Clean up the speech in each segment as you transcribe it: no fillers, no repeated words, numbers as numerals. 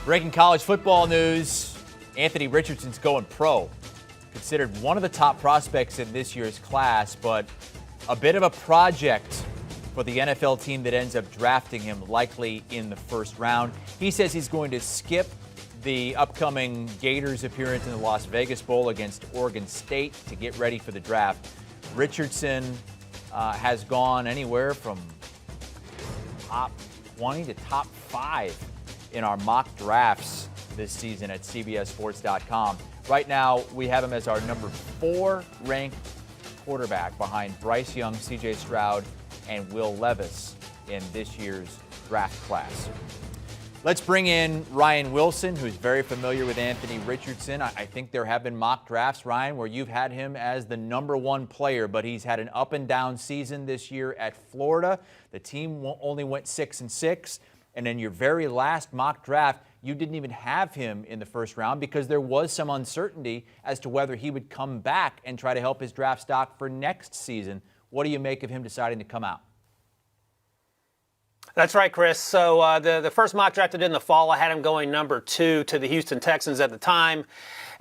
Breaking college football news, Anthony Richardson's going pro. Considered one of the top prospects in this year's class, but a bit of a project for the NFL team that ends up drafting him likely in the first round. He says he's going to skip the upcoming Gators appearance in the Las Vegas Bowl against Oregon State to get ready for the draft. Richardson has gone anywhere from top 20 to top 5 in our mock drafts this season at CBSSports.com. Right now, we have him as our number 4 ranked quarterback behind Bryce Young, C.J. Stroud, and Will Levis in this year's draft class. Let's bring in Ryan Wilson, who's very familiar with Anthony Richardson. I think there have been mock drafts, Ryan, where you've had him as the number 1 player, but he's had an up and down season this year at Florida. The team only went 6-6. And in your very last mock draft, you didn't even have him in the first round because there was some uncertainty as to whether he would come back and try to help his draft stock for next season. What do you make of him deciding to come out? That's right, Chris. So the first mock draft I did in the fall, I had him going number 2 to the Houston Texans at the time.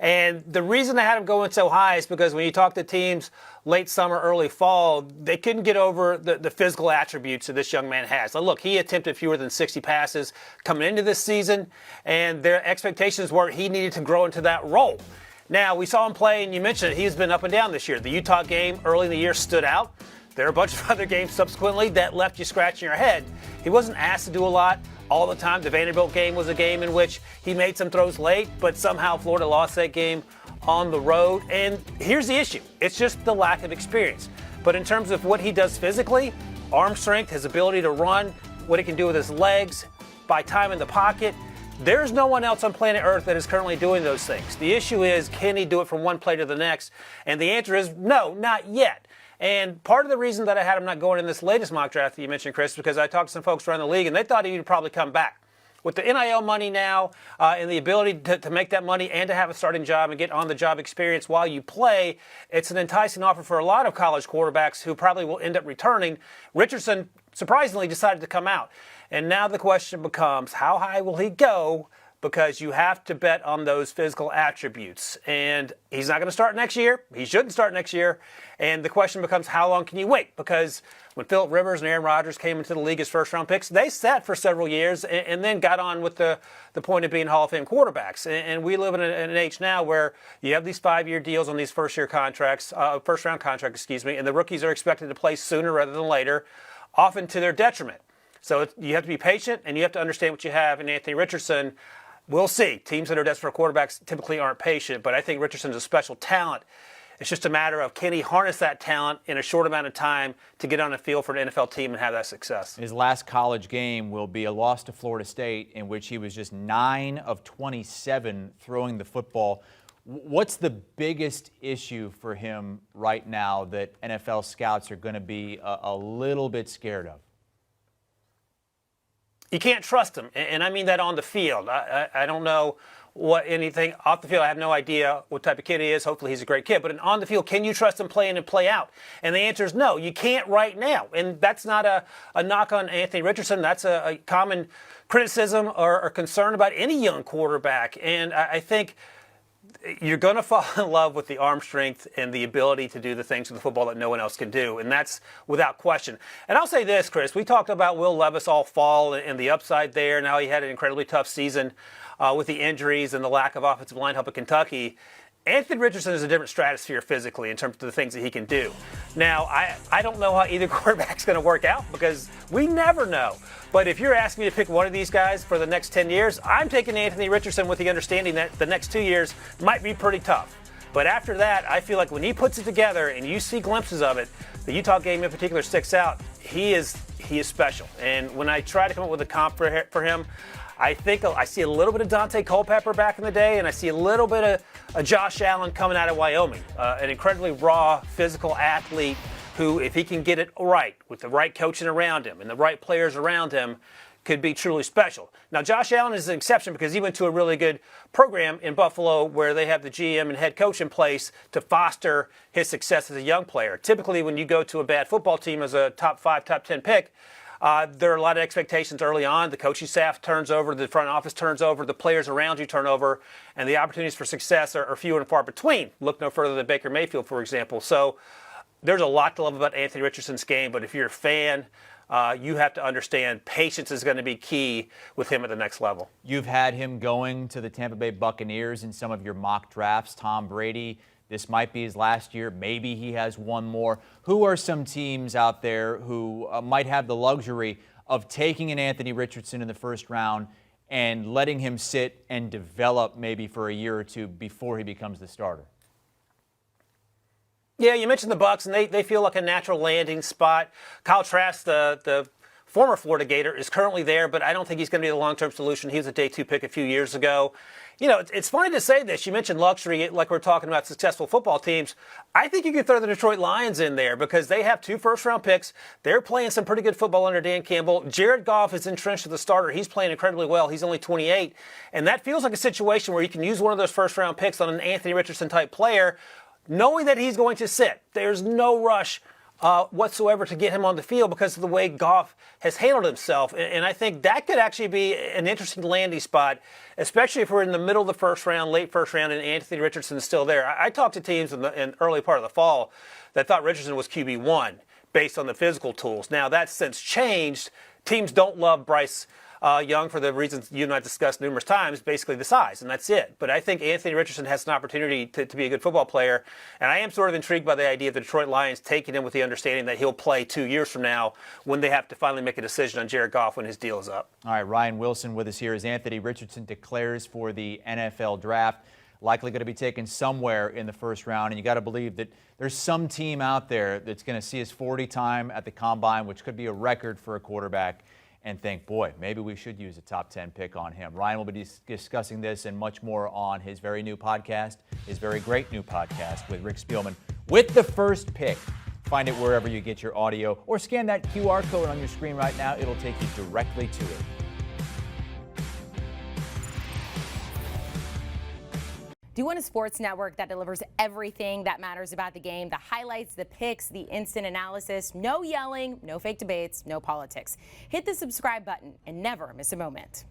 And the reason I had him going so high is because when you talk to teams late summer, early fall, they couldn't get over the physical attributes that this young man has. Now, look, he attempted fewer than 60 passes coming into this season, and their expectations were he needed to grow into that role. Now, we saw him play, and you mentioned it, he's been up and down this year. The Utah game early in the year stood out. There are a bunch of other games subsequently that left you scratching your head. He wasn't asked to do a lot all the time. The Vanderbilt game was a game in which he made some throws late, but somehow Florida lost that game on the road. And here's the issue. It's just the lack of experience. But in terms of what he does physically, arm strength, his ability to run, what he can do with his legs, by time in the pocket, there's no one else on planet Earth that is currently doing those things. The issue is, can he do it from one play to the next? And the answer is no, not yet. And part of the reason that I had him not going in this latest mock draft that you mentioned, Chris, because I talked to some folks around the league, and they thought he would probably come back. With the NIL money now and the ability to make that money and to have a starting job and get on-the-job experience while you play, it's an enticing offer for a lot of college quarterbacks who probably will end up returning. Richardson, surprisingly, decided to come out. And now the question becomes, how high will he go? Because you have to bet on those physical attributes. And he's not going to start next year. He shouldn't start next year. And the question becomes, how long can you wait? Because when Phillip Rivers and Aaron Rodgers came into the league as first-round picks, they sat for several years and then got on with the point of being Hall of Fame quarterbacks. And we live in an age now where you have these 5-year deals on these first-round contracts, and the rookies are expected to play sooner rather than later, often to their detriment. So you have to be patient, and you have to understand what you have in Anthony Richardson. We'll see. Teams that are desperate for quarterbacks typically aren't patient, but I think Richardson's a special talent. It's just a matter of, can he harness that talent in a short amount of time to get on the field for an NFL team and have that success? His last college game will be a loss to Florida State, in which he was just 9 of 27 throwing the football. What's the biggest issue for him right now that NFL scouts are going to be a little bit scared of? You can't trust him, and I mean that on the field. I don't know what anything off the field. I have no idea what type of kid he is. Hopefully he's a great kid. But on the field, can you trust him play in and play out? And the answer is no. You can't right now. And that's not a knock on Anthony Richardson. That's a common criticism or concern about any young quarterback. And I think you're going to fall in love with the arm strength and the ability to do the things with the football that no one else can do, and that's without question. And I'll say this, Chris, we talked about Will Levis all fall and the upside there, and how he had an incredibly tough season with the injuries and the lack of offensive line help at Kentucky. Anthony Richardson is a different stratosphere physically in terms of the things that he can do. Now, I don't know how either quarterback's going to work out because we never know. But if you're asking me to pick one of these guys for the next 10 years, I'm taking Anthony Richardson with the understanding that the next 2 years might be pretty tough. But after that, I feel like when he puts it together and you see glimpses of it, the Utah game in particular sticks out. He is special. And when I try to come up with a comp for him, I think I see a little bit of Dante Culpepper back in the day, and I see a little bit of Josh Allen coming out of Wyoming, an incredibly raw, physical athlete who, if he can get it right with the right coaching around him and the right players around him, could be truly special. Now, Josh Allen is an exception because he went to a really good program in Buffalo where they have the GM and head coach in place to foster his success as a young player. Typically, when you go to a bad football team as a top 5, top 10 pick, There are a lot of expectations early on. The coaching staff turns over, the front office turns over, the players around you turn over, and the opportunities for success are few and far between. Look no further than Baker Mayfield, for example. So there's a lot to love about Anthony Richardson's game, but if you're a fan, you have to understand patience is going to be key with him at the next level. You've had him going to the Tampa Bay Buccaneers in some of your mock drafts. Tom Brady, this might be his last year. Maybe he has one more. Who are some teams out there who might have the luxury of taking an Anthony Richardson in the first round and letting him sit and develop maybe for a year or two before he becomes the starter? Yeah, you mentioned the Bucs, and they feel like a natural landing spot. Kyle Trask, the former Florida Gator, is currently there, but I don't think he's going to be the long-term solution. He was a day 2 pick a few years ago. You know, it's funny to say this. You mentioned luxury, like we're talking about successful football teams. I think you could throw the Detroit Lions in there because they have 2 first-round picks. They're playing some pretty good football under Dan Campbell. Jared Goff is entrenched as the starter. He's playing incredibly well. He's only 28. And that feels like a situation where you can use one of those first-round picks on an Anthony Richardson-type player, knowing that he's going to sit. There's no rush whatsoever to get him on the field because of the way Goff has handled himself. And I think that could actually be an interesting landing spot, especially if we're in the middle of the first round, late first round, and Anthony Richardson is still there. I talked to teams in the early part of the fall that thought Richardson was QB1 based on the physical tools. Now, that's since changed. Teams don't love Bryce Young for the reasons you and I discussed numerous times, basically the size, and that's it. But I think Anthony Richardson has an opportunity to be a good football player, and I am sort of intrigued by the idea of the Detroit Lions taking him with the understanding that he'll play 2 years from now when they have to finally make a decision on Jared Goff when his deal is up. All right, Ryan Wilson with us here as Anthony Richardson declares for the NFL draft. Likely going to be taken somewhere in the first round, and you got to believe that there's some team out there that's going to see his 40 time at the combine, which could be a record for a quarterback, and think, boy, maybe we should use a top 10 pick on him. Ryan will be discussing this and much more on his very new podcast, his very great new podcast with Rick Spielman, with the first pick. Find it wherever you get your audio, or scan that QR code on your screen right now. It'll take you directly to it. Do you want a sports network that delivers everything that matters about the game? The highlights, the picks, the instant analysis, no yelling, no fake debates, no politics. Hit the subscribe button and never miss a moment.